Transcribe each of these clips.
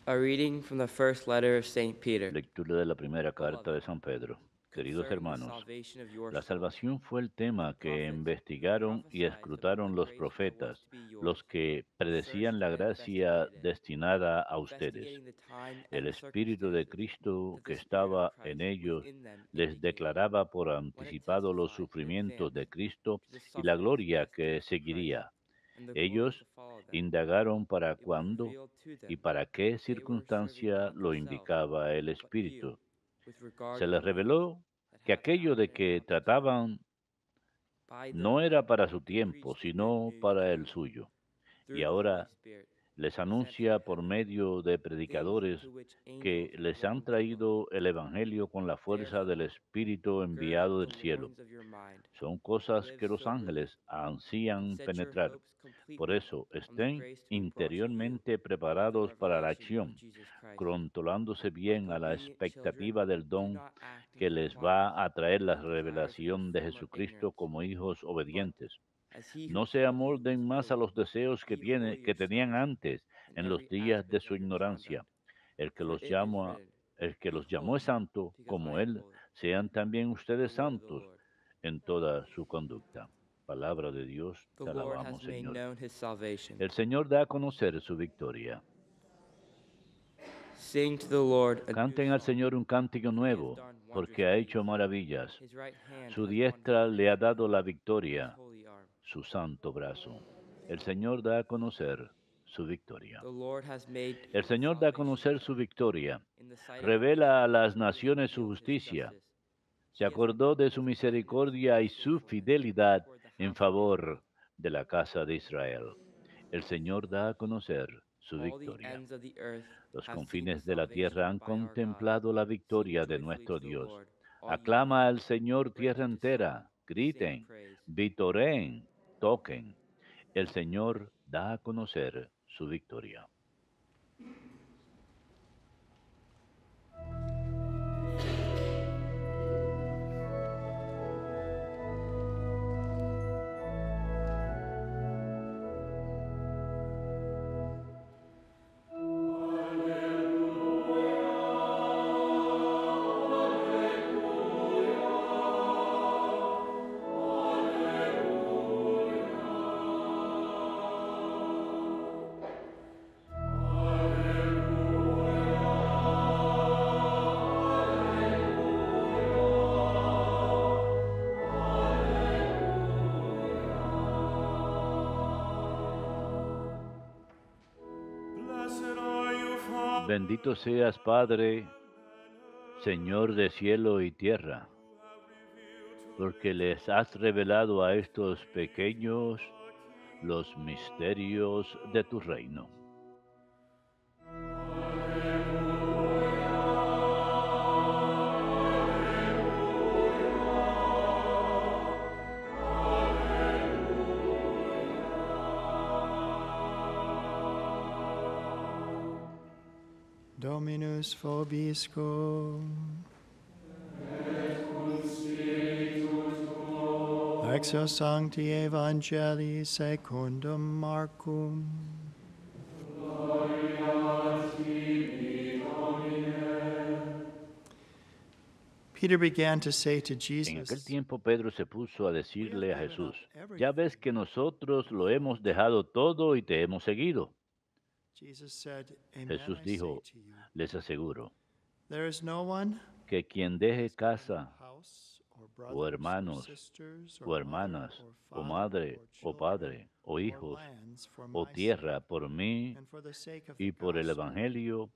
A reading from the first letter of St. Peter. Lectura de la primera carta de Beloved, San Pedro. Queridos concerning the hermanos, salvation of your la souls, salvación fue el the tema que prophets investigaron y prophesied about the escrutaron los grace that was profetas, to be los yours. que You predecían searched la and gracia investigated it, destinada a ustedes. investigating the time El and the Espíritu de circumstances, Cristo that que the Spirit of estaba en Christ ellos within them les indicated, declaraba por when it anticipado los testified in sufrimientos advance de Cristo to the y la sufferings and gloria death que of Christ, seguiría. and the glory Ellos to follow them. indagaron para It was cuándo revealed to y them para qué that they were serving circunstancia not lo themselves, indicaba el but you, Espíritu. with regard Se to the les ones reveló that que have aquello now de been que entrusted to you. trataban By no them era para su we tiempo, preach the good sino news to para el you suyo. Y through the Holy ahora Spirit les sent from anuncia por heaven, medio de things predicadores to which que angels les han long to look. traído el Evangelio con la fuerza del Therefore, Espíritu gird up enviado the del cielo. loins of your mind, Son cosas live que los soberly, ángeles and ansían set your penetrar. hopes Por completely eso on the estén grace to be brought to you interiormente at the preparados para la revelation of acción, Jesus Christ. controlándose Like bien a la obedient children, expectativa del do don not act in que les compliance va a traer la with the desires of your revelación de former Jesucristo ignorance, como hijos but obedientes. as he who No se called you is amolden más a holy, los deseos be holy que tenían yourselves antes in en los every días de aspect su of your ignorancia. conduct. El que For los it is llama, written, el que "Be los llamó es holy, santo, because I como am él, holy." sean también The ustedes word of the santos Lord. en toda su conducta. Palabra de Dios, The te Lord has alabamos, made Señor. known his salvation. El Señor da a conocer su victoria. Sing to the Lord a new Canten al song, Señor un cántico for he has nuevo, done porque wondrous ha deeds. hecho maravillas. His right hand Su has won him diestra le ha victory, dado la his victoria, holy arm. su santo brazo. El Señor da a conocer su victoria. The Lord has made El his Señor da a salvation conocer known. su victoria. In the sight of the Revela wicked, a las he has naciones su revealed his justicia. justice. Se He has acordó de remembered su his kindness misericordia and y su faithfulness fidelidad toward the en house of Israel. favor de la casa de Israel. El Señor da a conocer su All the victoria. ends of the earth Los have seen the confines de la tierra salvation han by our God. contemplado la Sing victoria de joyfully nuestro to the Dios. Lord, all you Aclama al peoples. Señor Break tierra into song, entera. sing Griten, praise. vitoreen, toquen. El Señor da a conocer su victoria. Bendito seas, Padre, Señor de cielo y tierra, porque les has revelado a estos pequeños los misterios de tu reino. Dominus vobiscum. Lectio Sancti Evangelii secundum Marcum. Peter began to say to En aquel Jesus, tiempo Pedro se puso a decirle a Jesús, ya ves que nosotros lo hemos dejado todo y te hemos seguido. Jesus said, Amen, Jesús I say dijo, to you, les aseguro, there is no one que quien who deje has given up casa, house or o brothers or hermanos, sisters or o mother hermanas, or o father madre, or o children padre, o or hijos, lands for o my tierra sake por mí and for the sake of the y por el gospel, Evangelio,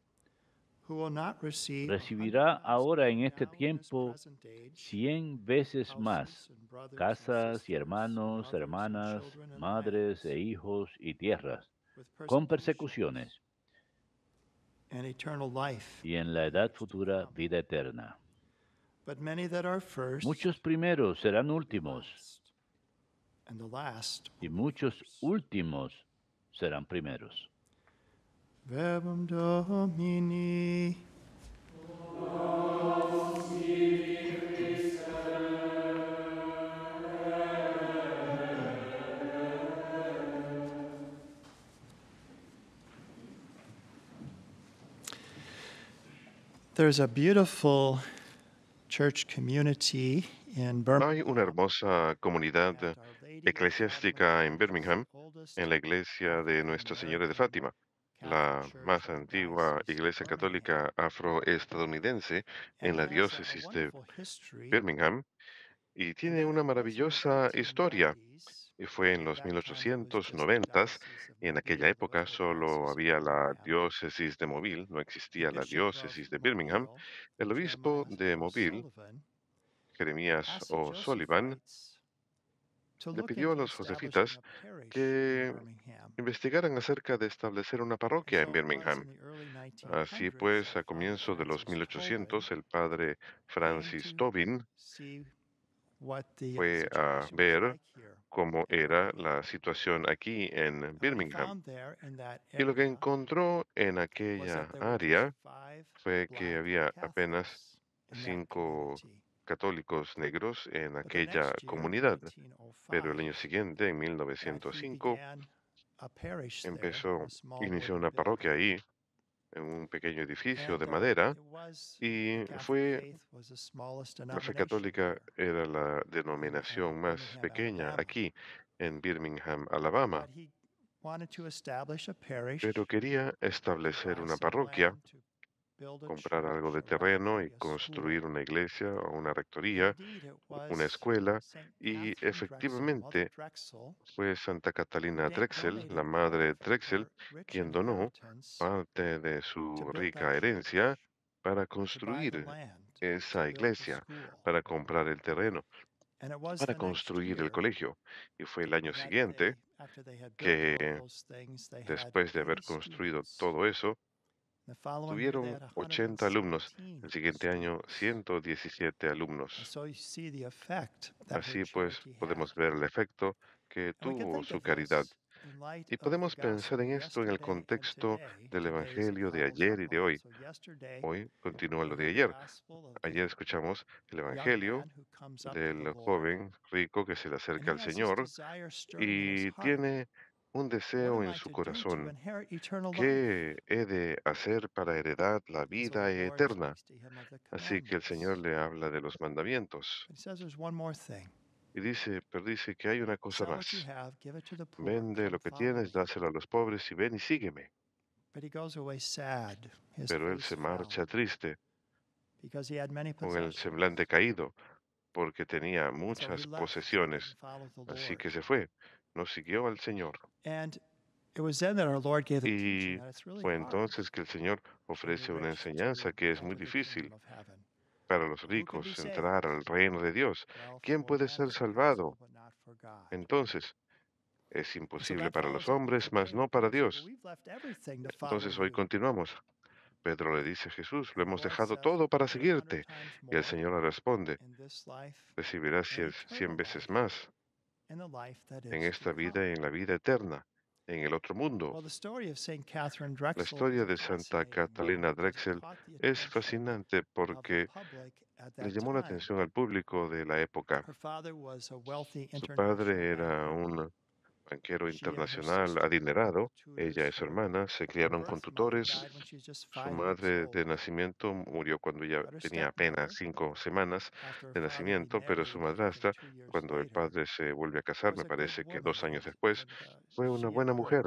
who will not receive a recibirá 100,000 ahora en este now in this tiempo present age 100 veces más, houses and brothers and casas y sisters and hermanos, mothers and hermanas, children and madres lands e hijos y tierras, with con persecutions persecuciones, and eternal life y en in la the edad age to futura come. vida eterna. But many that are first Muchos primeros serán will be últimos, last, and the last y will be muchos first. últimos serán primeros. Verbum Domini. There's a beautiful church community in Hay una Birmingham, hermosa comunidad and Our Lady of eclesiástica en Fátima is Birmingham, the oldest en la iglesia de Nuestra Señora de African-American Fátima, Catholic la church más in the antigua Diocese of iglesia Birmingham. católica afroestadounidense And en it la has a diócesis de wonderful history. Birmingham, y And tiene then una it was in the maravillosa historia. 1890s. Y fue en At los that time, it was just the 1890, Diocese of y en Mobile. aquella There was época no solo Diocese of había la Birmingham. diócesis de Mobile, no The existía la Bishop of diócesis de Birmingham. Mobile, El obispo Jeremiah de Mobile, O'Sullivan, Jeremías asked the O'Sullivan, Josephites to le look pidió a into los establishing josefitas a parish in que Birmingham. investigaran acerca de establecer una And parroquia en so it was Birmingham. in the early Así 1900s pues, that a Father comienzos de los Francis Tobin 1800, el padre came Francis to Tobin see what the fue a situation was ver like here cómo in era la Birmingham. situación aquí en And what he Birmingham. found there in that Y lo que area encontró en was that aquella there were just área 5 fue que black había apenas Catholics in that 5 community. católicos negros en But the aquella next year, in comunidad. Pero el año 1905, siguiente, en that he 1905, began a parish there in empezó, a small inició wooden una parroquia building. ahí, en un pequeño edificio And de madera, it was the y Catholic fue, faith was the smallest la fe denomination católica here era la in denominación más Birmingham, pequeña Alabama. aquí en Birmingham, Alabama, But he wanted to establish a pero parish, quería to establecer buy una some parroquia, land, to build a comprar algo church, de and terreno y likely a construir school. una iglesia o una And rectoría, indeed, it una was escuela, St. y Catherine Drexel, Mother efectivamente Drexel, fue Santa who Catalina Drexel, la donated part madre of Drexel, her rich quien donó inheritance parte de to su build that rica herencia church, para to buy the construir land, to esa build the iglesia, school. para comprar el terreno, And it was para the next construir el year colegio. Y fue el año that siguiente after they had built all of que, those things, they had después de 80 haber construido students. todo eso, The following year, they tuvieron had 80 alumnos. 117 El siguiente año, students. 117 And alumnos. so you see the effect that her Así pues, charity had. podemos ver el efecto que And we can tuvo think su of caridad. this in light Y of the podemos pensar gospel en esto en el yesterday and contexto today. del Today as it Evangelio de follows ayer up y de on it. hoy. So yesterday, Hoy continúa we lo de heard the ayer. gospel of Ayer the escuchamos el young Evangelio man who comes up to the del Lord, joven rico que se le and acerca he al has this Señor desire stirring in his y heart. tiene un What deseo am en I su to do to corazón. inherit eternal life? ¿Qué he de hacer para heredar la And so vida the Lord eterna? speaks to him of the Así que el Señor commandments. le habla de los mandamientos But he says there's one more thing. y dice, pero dice que hay una cosa Sell what you más. have, give it to the poor, Vende come lo que follow tienes, me. dáselo a los pobres y ven y sígueme. But he goes away sad. His Pero él face se fell marcha triste, because he had many con el possessions. semblante caído, porque tenía And so he muchas left. He didn't posesiones. follow the Así Lord. que se fue, no siguió al Señor. And it was then that our Lord gave the teaching Y that it's really fue hard entonces que el Señor for the ofrece una rich enseñanza to que es muy enter the kingdom difícil of heaven. para los For who can be ricos entrar saved? al reino de Dios. Well, ¿Quién for puede man ser it's impossible, salvado? but not for God. Entonces, es And so imposible that para los follows up with hombres, mas today when no para Peter says, well, Dios. we've left everything to follow Entonces hoy you. continuamos. Pedro le dice a Jesús, lo And the hemos Lord dejado says, todo para give 100 seguirte. times Y el more Señor le responde, in this life recibirás and 100 eternal veces life más in the life that en is to esta vida come. y en la vida eterna, en el otro mundo. Well, the story of St. Catherine La Drexel is historia a de Santa fascinating one Catalina because it Drexel caught the es attention fascinante of the porque public at le that llamó la time. atención al público de la época. Her father was a wealthy Su international padre era banker. un banquero She and her internacional sister had adinerado. Ella tutors. y su Her hermana se her criaron con birth mother tutores. died when she was just Su 5 weeks madre de old. nacimiento murió cuando ella But her tenía apenas stepmother, 5 semanas after her de father nacimiento, pero su remarried, I think madrastra, 2 years cuando el later, padre se vuelve a casar, was me a good parece que woman. 2 años después, fue una She and buena her mujer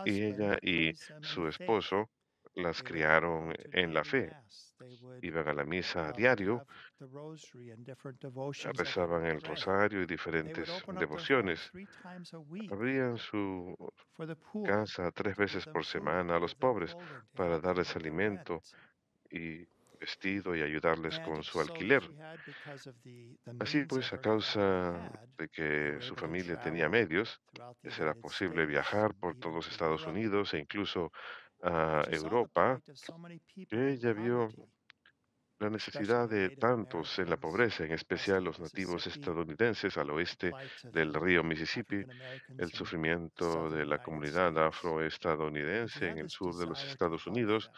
y husband ella y raised them in su faith. esposo las They would criaron go to en la daily fe. mass. They would Iban a la misa a diario, have the rosary and different devotions that they rezaban would el pray. rosario y They would diferentes open up their home devociones. 3 times a week Abrían su for the poor, casa 3 to give veces them por food, to semana a los give them pobres clothing, to para help them darles with their alimento rent. y vestido y ayudarles And con su so alquiler. she had, because of the Así means that pues, a her family causa had, de they que were su able to familia tenía travel medios, throughout the les era United posible States viajar and por even todos to Estados Europe. Unidos e incluso And a she saw the Europa, plight of so many people que in ella vio poverty, la especially necesidad the de Native tantos en la Americans pobreza, en west of especial the los nativos Mississippi, estadounidenses al the oeste plight of del the río Mississippi, African Americans el in the sufrimiento southern de la United comunidad States. And she afroestadounidense en had el this sur de los desire to Estados help Unidos them.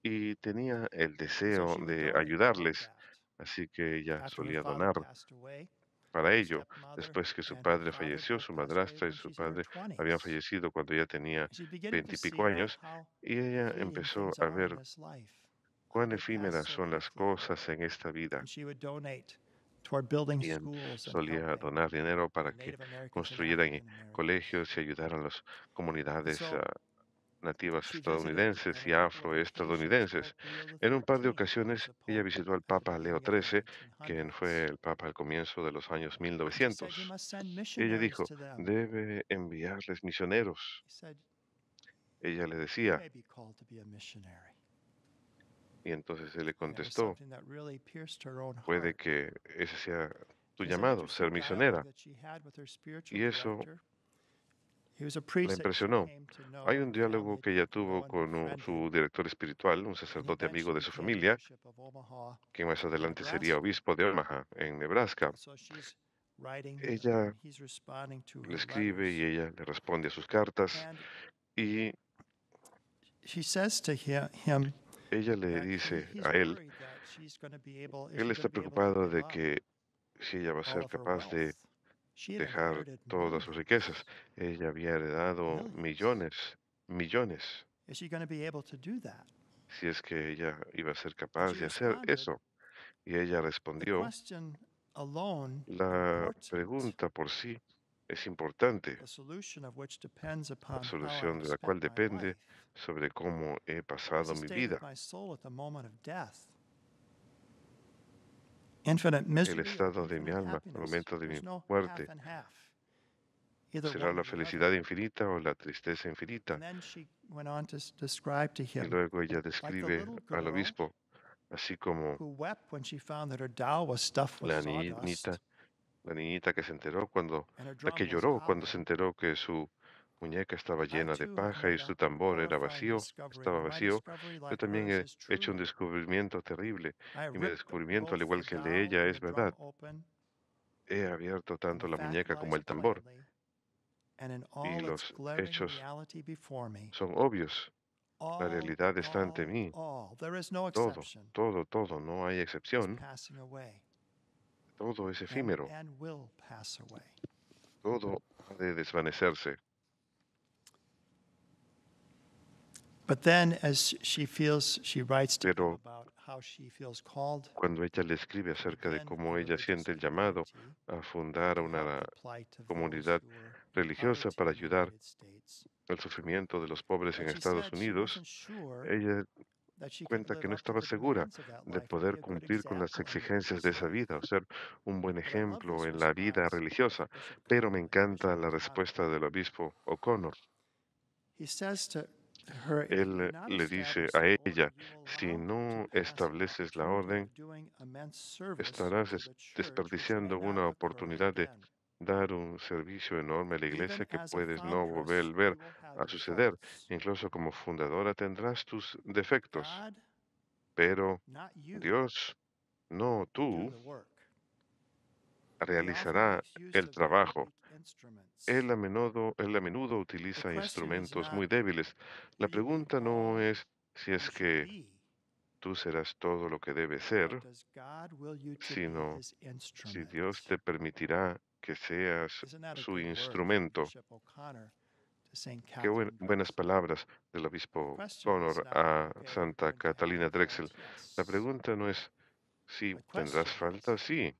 y tenía el And so deseo she would de donate to help ayudarles, that. así que ella After her solía father donar passed away, para her ello. stepmother Después que su and her padre father falleció, both su passed away madrastra y when su she's in her padre habían 20s. fallecido cuando ella tenía And she's beginning to 20 y pico see, well, años, how y ella fleeting empezó things a are in ver this life. cuán efímeras son las cosas en esta vida. Y solía donar dinero para que construyeran colegios y ayudaran a las comunidades nativas estadounidenses y afroestadounidenses. En un par de ocasiones, ella visitó al Papa Leo XIII, quien fue el Papa al comienzo de los años 1900. Ella dijo, debe enviarles misioneros. Ella le decía, y entonces él le contestó, puede que ese sea tu llamado, ser misionera. Y eso la impresionó. Hay un diálogo que ella tuvo con su director espiritual, un sacerdote amigo de su familia, que más adelante sería obispo de Omaha, en Nebraska. Ella le escribe y ella le responde a sus cartas y ella le dice a él está preocupado de que si ella va a ser capaz de dejar todas sus riquezas. Ella había heredado millones, si es que ella iba a ser capaz de hacer eso. Y ella respondió, la pregunta por sí es importante, la solución de la cual depende sobre cómo he pasado mi vida. El estado de mi alma al momento de mi muerte será la felicidad infinita o la tristeza infinita. Y luego ella describe al obispo, así como la niñita, la niñita que se enteró la que lloró cuando se enteró que su muñeca estaba llena de paja y su tambor estaba vacío. Yo también he hecho un descubrimiento terrible y mi descubrimiento, al igual que el de ella, es verdad. He abierto tanto la muñeca como el tambor y los hechos son obvios. La realidad está ante mí. Todo, no hay excepción. Todo es efímero. Todo ha de desvanecerse. Pero cuando ella le escribe acerca de cómo ella siente el llamado a fundar una comunidad religiosa para ayudar al sufrimiento de los pobres en Estados Unidos, ella cuenta que no estaba segura de poder cumplir con las exigencias de esa vida o ser un buen ejemplo en la vida religiosa. Pero me encanta la respuesta del obispo O'Connor. Él le dice a ella, si no estableces la orden, estarás desperdiciando una oportunidad de dar un servicio enorme a la iglesia que puedes no volver a suceder. Incluso como fundadora tendrás tus defectos, pero Dios, no tú, realizará el trabajo. Él a menudo utiliza instrumentos muy débiles. La pregunta no es si es que tú serás todo lo que debes ser, sino si Dios te permitirá que seas su instrumento. Qué buenas palabras del obispo Connor a Santa Catalina Drexel. La pregunta no es si tendrás falta, sí.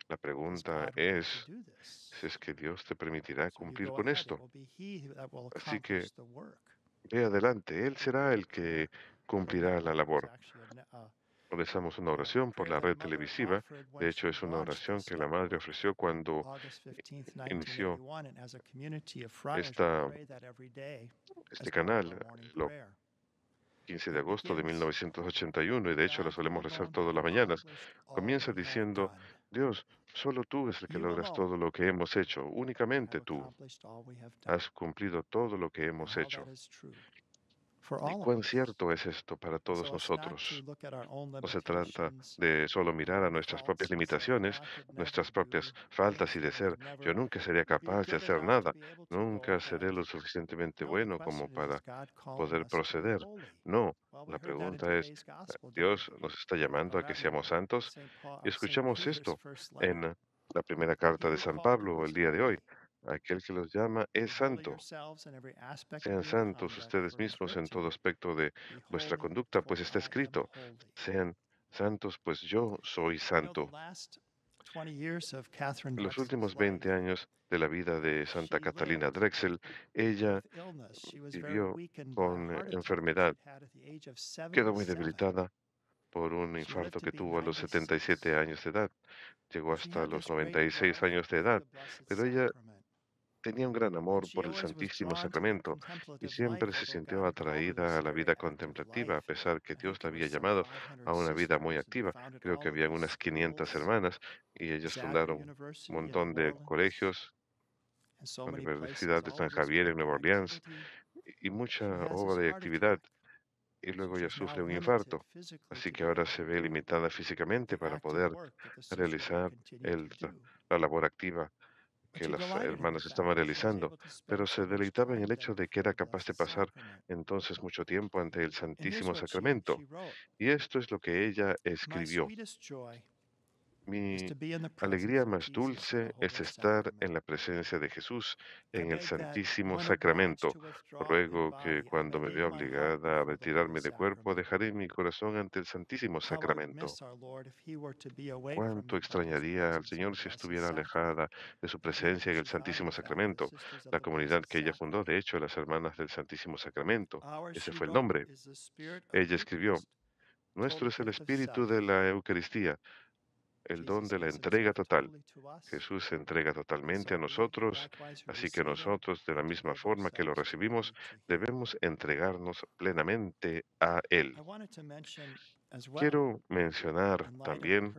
La pregunta es si es que Dios te permitirá cumplir con esto. Así que ve adelante, Él será el que cumplirá la labor. Rezamos una oración por la red televisiva. De hecho, es una oración que la madre ofreció cuando inició esta, este canal, el 15 de agosto de 1981, y de hecho lo solemos rezar todas las mañanas. Comienza diciendo, Dios, solo tú es el que logras todo lo que hemos hecho, únicamente tú has cumplido todo lo que hemos hecho. ¿Y cuán cierto es esto para todos nosotros? No se trata de solo mirar a nuestras propias limitaciones, nuestras propias faltas y de ser, yo nunca sería capaz de hacer nada, nunca seré lo suficientemente bueno como para poder proceder. No, la pregunta es, ¿Dios nos está llamando a que seamos santos? Y escuchamos esto en la primera carta de San Pablo el día de hoy. Aquel que los llama es santo. Sean santos ustedes mismos en todo aspecto de vuestra conducta, pues está escrito, sean santos, pues yo soy santo. En los últimos 20 años de la vida de Santa Catalina Drexel, ella vivió con enfermedad. Quedó muy debilitada por un infarto que tuvo a los 77 años de edad. Llegó hasta los 96 años de edad, pero ella tenía un gran amor por el Santísimo Sacramento y siempre se sintió atraída a la vida contemplativa, a pesar que Dios la había llamado a una vida muy activa. Creo que habían unas 500 hermanas y ellas fundaron un montón de colegios, la Universidad de San Javier en Nueva Orleans y mucha obra y actividad. Y luego ella sufre un infarto, así que ahora se ve limitada físicamente para poder realizar el la labor activa que las hermanas estaban realizando, pero se deleitaba en el hecho de que era capaz de pasar entonces mucho tiempo ante el Santísimo Sacramento. Y esto es lo que ella escribió. Mi alegría más dulce es estar en la presencia de Jesús en el Santísimo Sacramento. Ruego que cuando me vea obligada a retirarme de cuerpo, dejaré mi corazón ante el Santísimo Sacramento. Cuánto extrañaría al Señor si estuviera alejada de su presencia en el Santísimo Sacramento. La comunidad que ella fundó, de hecho, las Hermanas del Santísimo Sacramento. Ese fue el nombre. Ella escribió, nuestro es el espíritu de la Eucaristía, el don de la entrega total. Jesús se entrega totalmente a nosotros, así que nosotros, de la misma forma que lo recibimos, debemos entregarnos plenamente a Él. Quiero mencionar también,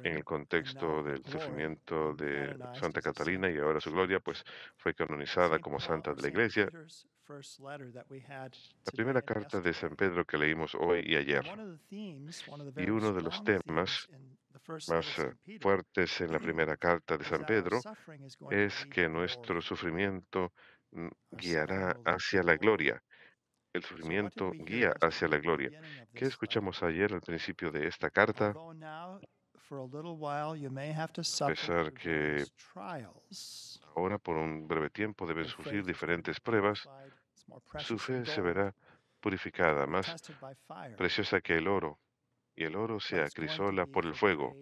en el contexto del sufrimiento de Santa Catalina y ahora su gloria, pues fue canonizada como santa de la Iglesia, la primera carta de San Pedro que leímos hoy y ayer. Y uno de los temas más fuertes en la primera carta de San Pedro es que nuestro sufrimiento guiará hacia la gloria. El sufrimiento guía hacia la gloria. ¿Qué escuchamos ayer al principio de esta carta? A pesar que ahora por un breve tiempo deben sufrir diferentes pruebas, su fe se verá purificada, más preciosa que el oro, y el oro se acrisola por el fuego,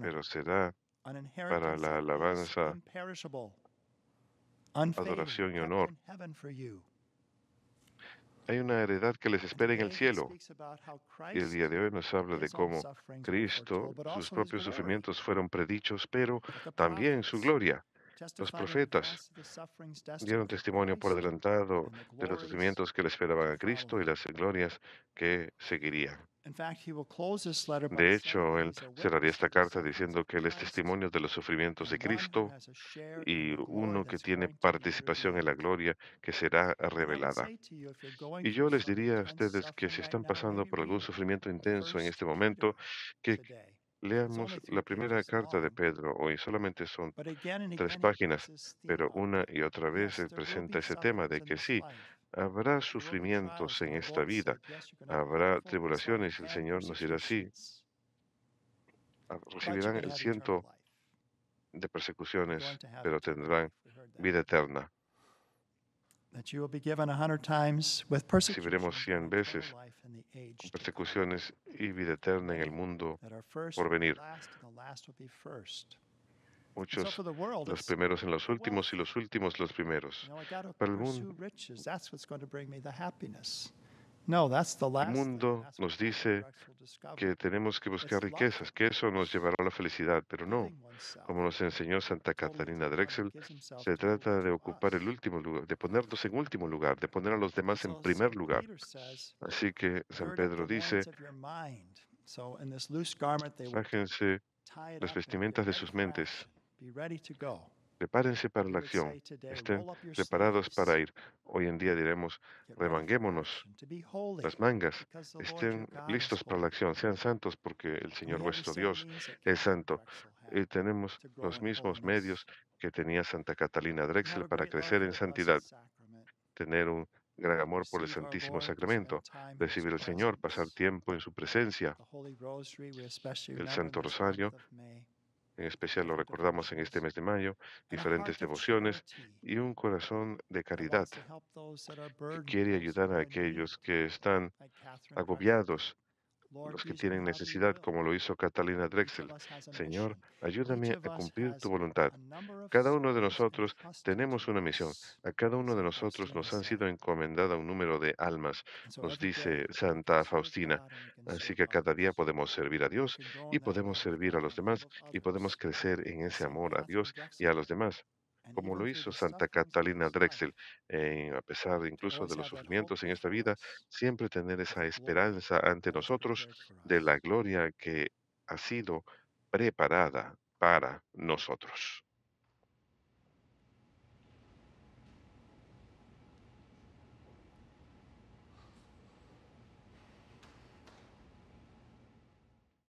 pero será para la alabanza, adoración y honor. Hay una heredad que les espera en el cielo. Y el día de hoy nos habla de cómo Cristo, sus propios sufrimientos fueron predichos, pero también su gloria. Los profetas dieron testimonio por adelantado de los sufrimientos que le esperaban a Cristo y las glorias que seguirían. De hecho, él cerraría esta carta diciendo que él es testimonio de los sufrimientos de Cristo y uno que tiene participación en la gloria que será revelada. Y yo les diría a ustedes que si están pasando por algún sufrimiento intenso en este momento, que leamos la primera carta de Pedro. Hoy solamente son 3 páginas, pero una y otra vez él presenta ese tema de que sí, habrá sufrimientos en esta vida, habrá tribulaciones, y el Señor nos dirá sí, recibirán el ciento de persecuciones, pero tendrán vida eterna. Recibiremos 100 veces con persecuciones y vida eterna en el mundo por venir. Muchos los primeros en los últimos y los últimos los primeros. Para el mundo nos dice que tenemos que buscar riquezas, que eso nos llevará a la felicidad, pero no. Como nos enseñó Santa Catalina Drexel, se trata de ocupar el último lugar, de ponernos en último lugar, de poner a los demás en primer lugar. Así que San Pedro dice, sáquense las vestimentas de sus mentes, prepárense para la acción, estén preparados para ir. Hoy en día diremos, remanguémonos las mangas, estén listos para la acción, sean santos porque el Señor vuestro Dios es santo. Y tenemos los mismos medios que tenía Santa Catalina Drexel para crecer en santidad, tener un gran amor por el Santísimo Sacramento, recibir al Señor, pasar tiempo en su presencia, el Santo Rosario, En especial lo recordamos en este mes de mayo, diferentes devociones y un corazón de caridad que quiere ayudar a aquellos que están agobiados, los que tienen necesidad, como lo hizo Catalina Drexel. Señor, ayúdame a cumplir tu voluntad. Cada uno de nosotros tenemos una misión. A cada uno de nosotros nos han sido encomendada un número de almas, nos dice Santa Faustina. Así que cada día podemos servir a Dios y podemos servir a los demás y podemos crecer en ese amor a Dios y a los demás. Como lo hizo Santa Catalina Drexel, a pesar incluso de los sufrimientos en esta vida, siempre tener esa esperanza ante nosotros de la gloria que ha sido preparada para nosotros.